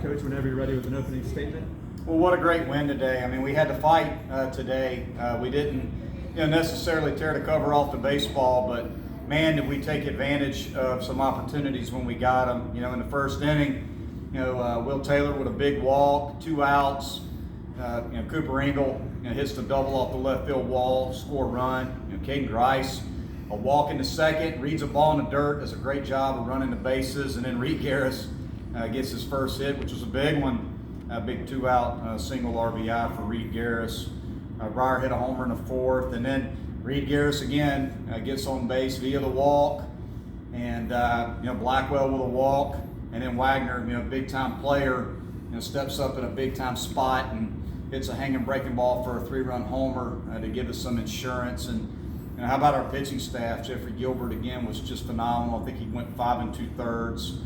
Coach, whenever you're ready with an opening statement. Well, what a great win today. I mean, we had to fight today. We didn't necessarily tear the cover off the baseball, but man, did we take advantage of some opportunities when we got them. In the first inning, Will Taylor with a big walk, 2 outs. Cooper Engel hits the double off the left field wall, score a run. Caden Grice, a walk in the second, reads a ball in the dirt, does a great job of running the bases, and then Reed Garris gets his first hit, which was a big one. A big 2-out single RBI for Reed Garris. Breyer hit a homer in the fourth, and then Reed Garris again gets on base via the walk, and Blackwell with a walk, and then Wagner, big time player, steps up in a big time spot and hits a hanging breaking ball for a 3-run homer to give us some insurance. And how about our pitching staff? Jeffrey Gilbert again was just phenomenal. I think he went 5 2/3.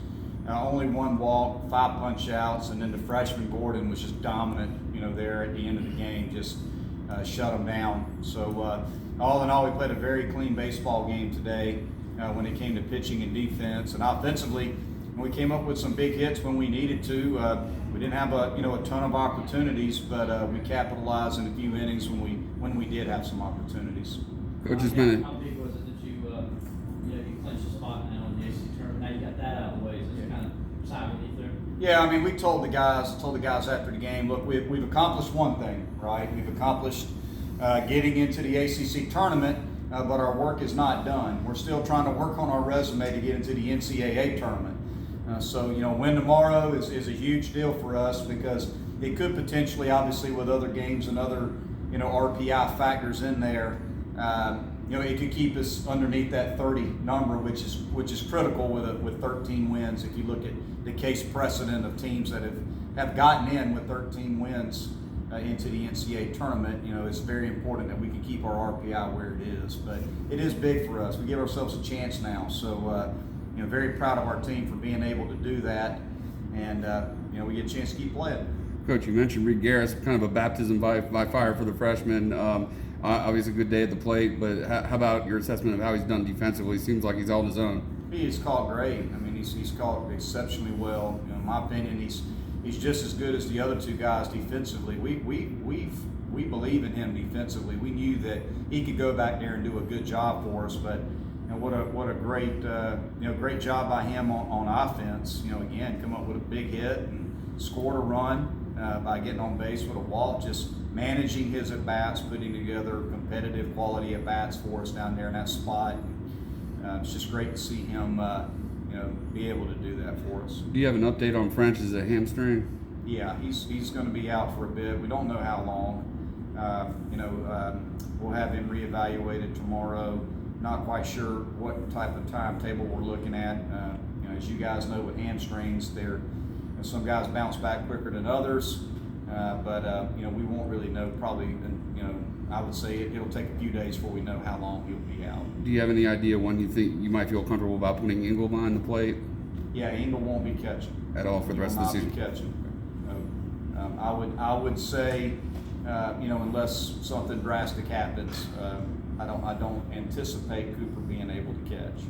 Only 1 walk, 5 punch outs, and then the freshman Gordon was just dominant, there at the end of the game, just shut him down. So all in all, we played a very clean baseball game today when it came to pitching and defense. And offensively, we came up with some big hits when we needed to. We didn't have a ton of opportunities, but we capitalized in a few innings when we did have some opportunities. Coach, has been how big was it that you clinched the spot now in the AC tournament? Now you got that out of the way. So it's kind of sigh of relief there. Yeah, I mean, we told the guys after the game, look, we've accomplished one thing, right? We've accomplished getting into the ACC tournament, but our work is not done. We're still trying to work on our resume to get into the NCAA tournament. So win tomorrow is a huge deal for us because it could potentially, obviously, with other games and other RPI factors in there, it could keep us underneath that 30 number, which is critical with 13 wins. If you look at the case precedent of teams that have gotten in with 13 wins into the NCAA tournament, it's very important that we can keep our RPI where it is. But it is big for us. We give ourselves a chance now. So, very proud of our team for being able to do that. And, we get a chance to keep playing. Coach, you mentioned Reed Garris, kind of a baptism by fire for the freshman. Obviously a good day at the plate, but how about your assessment of how he's done defensively? Seems like he's all on his own. He's caught great. I mean, he's caught exceptionally well. In my opinion, he's just as good as the other 2 guys defensively. We believe in him defensively. We knew that he could go back there and do a good job for us, but what a great great job by him on offense. Again, come up with a big hit and scored a run by getting on base with a walk, just managing his at-bats, putting together competitive quality at-bats for us down there in that spot. It's just great to see him, be able to do that for us. Do you have an update on French? Is it a hamstring? Yeah, he's going to be out for a bit. We don't know how long. We'll have him reevaluated tomorrow. Not quite sure what type of timetable we're looking at. As you guys know, with hamstrings, some guys bounce back quicker than others. But we won't really know. Probably, I would say it'll take a few days before we know how long he'll be out. Do you have any idea when you think you might feel comfortable about putting Engel behind the plate? Yeah, Engel won't be catching At all for the rest of the season? He will not be catching. I would say, unless something drastic happens, I don't anticipate Cooper being able to catch.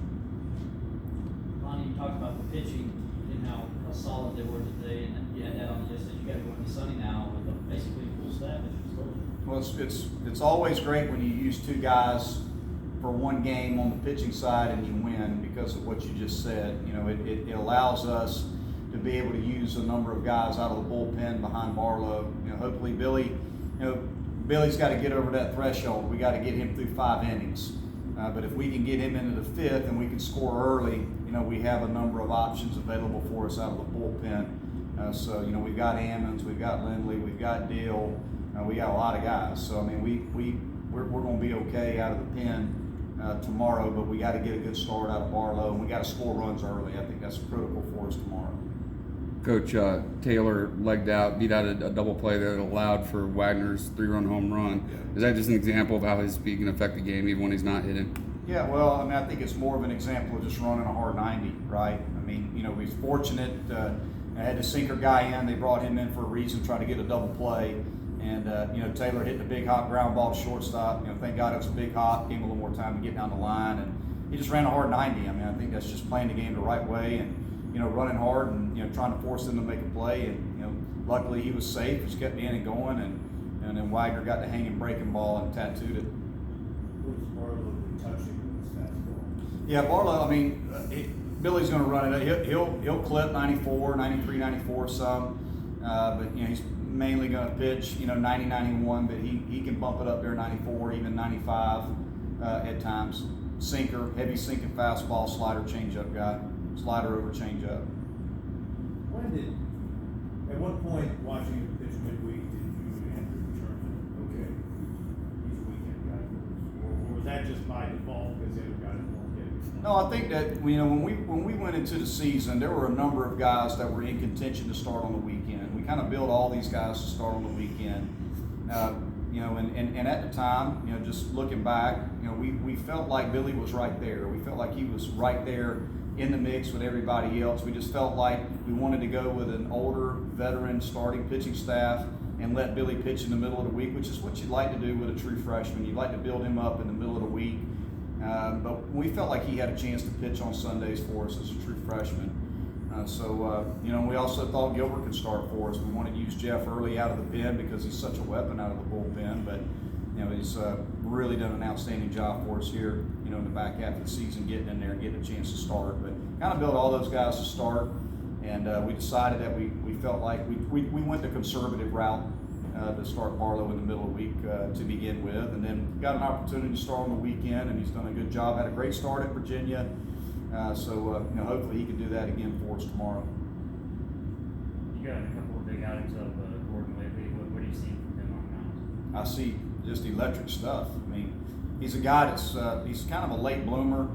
Lonnie, you talked about the pitching and how solid they were today, and you had that on the list that you got to go into Sunny now with basically a full staff. Well, it's always great when you use 2 guys for one game on the pitching side and you win because of what you just said. It allows us to be able to use a number of guys out of the bullpen behind Barlow. Hopefully Billy's got to get over that threshold. We got to get him through 5 innings. But if we can get him into the 5th and we can score early, we have a number of options available for us out of the bullpen. So we've got Ammons, we've got Lindley, we've got Deal, we got a lot of guys. So I mean, we're going to be okay out of the pen tomorrow, but we got to get a good start out of Barlow, and we got to score runs early. I think that's critical for us tomorrow. Coach, Taylor legged out, beat out a double play that allowed for Wagner's 3-run home run. Yeah. Is that just an example of how his speed can affect the game even when he's not hitting? Yeah, well, I mean, I think it's more of an example of just running a hard 90, right? I mean, he's fortunate. Had the sinker guy in. They brought him in for a reason, trying to get a double play. And, Taylor hit the big hop ground ball to shortstop. Thank God it was a big hop. Gave him a little more time to get down the line. And he just ran a hard 90. I mean, I think that's just playing the game the right way. And running hard and trying to force them to make a play. And luckily he was safe, just kept in and going, and then Wagner got the hanging breaking ball and tattooed it. Who's Barlow touching with his fastball? Yeah, Barlow. I mean, Billy's going to run it. He'll clip 94, 93, 94 some, but he's mainly going to pitch 90, 91. But he can bump it up there 94, even 95 at times. Sinker, heavy sinking fastball, slider, changeup guy. Slider over changeup. At what point watching him pitch midweek did you and Andrew determine, okay, he's a weekend guy for us? Or was that just by default because the other guys won't get it? No, I think that when we went into the season, there were a number of guys that were in contention to start on the weekend. We kind of built all these guys to start on the weekend. And at the time, just looking back, we felt like Billy was right there. We felt like he was right there in the mix with everybody else. We just felt like we wanted to go with an older veteran starting pitching staff and let Billy pitch in the middle of the week, which is what you'd like to do with a true freshman. You'd like to build him up in the middle of the week. But we felt like he had a chance to pitch on Sundays for us as a true freshman. We also thought Gilbert could start for us. We wanted to use Jeff early out of the pen because he's such a weapon out of the bullpen. But he's really done an outstanding job for us here. In the back half of the season, getting in there and getting a chance to start. But kind of built all those guys to start, and we decided that we felt like we went the conservative route to start Barlow in the middle of the week to begin with, and then got an opportunity to start on the weekend, and he's done a good job. Had a great start at Virginia. Hopefully he can do that again for us tomorrow. You got a couple of big outings of Gordon lately. What do you see from him on the mound? I see just electric stuff. I mean, he's a guy that's he's kind of a late bloomer.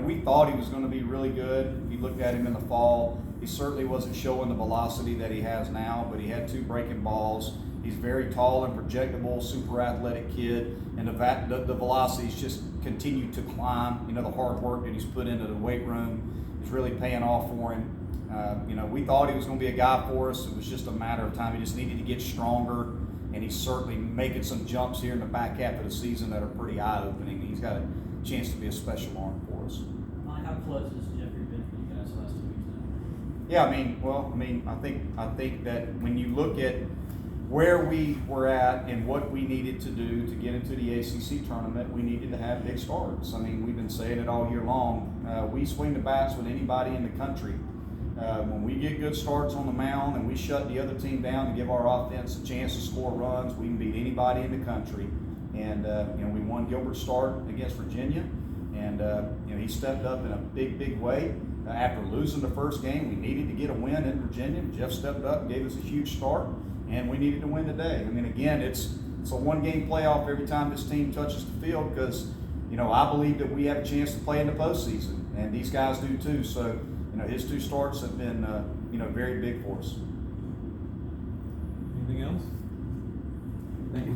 We thought he was going to be really good. If you looked at him in the fall, he certainly wasn't showing the velocity that he has now, but he had 2 breaking balls. He's very tall and projectable, super athletic kid, and the velocity's just continued to climb. The hard work that he's put into the weight room is really paying off for him. We thought he was going to be a guy for us. It was just a matter of time. He just needed to get stronger, and he's certainly making some jumps here in the back half of the season that are pretty eye-opening. He's got a chance to be a special arm for us. Mike, how close has Jeffrey been for you guys the last 2 weeks now? Yeah, I think that when you look at where we were at and what we needed to do to get into the ACC tournament, we needed to have big starts. We've been saying it all year long. We swing the bats with anybody in the country. When we get good starts on the mound and we shut the other team down to give our offense a chance to score runs, we can beat anybody in the country. And we won Gilbert's start against Virginia, and he stepped up in a big way. After losing the first game, we needed to get a win in Virginia. Jeff stepped up and gave us a huge start, and we needed to win today. Again, it's a 1-game playoff every time this team touches the field because, I believe that we have a chance to play in the postseason, and these guys do too. So, his 2 starts have been, very big for us. Anything else? Thank you.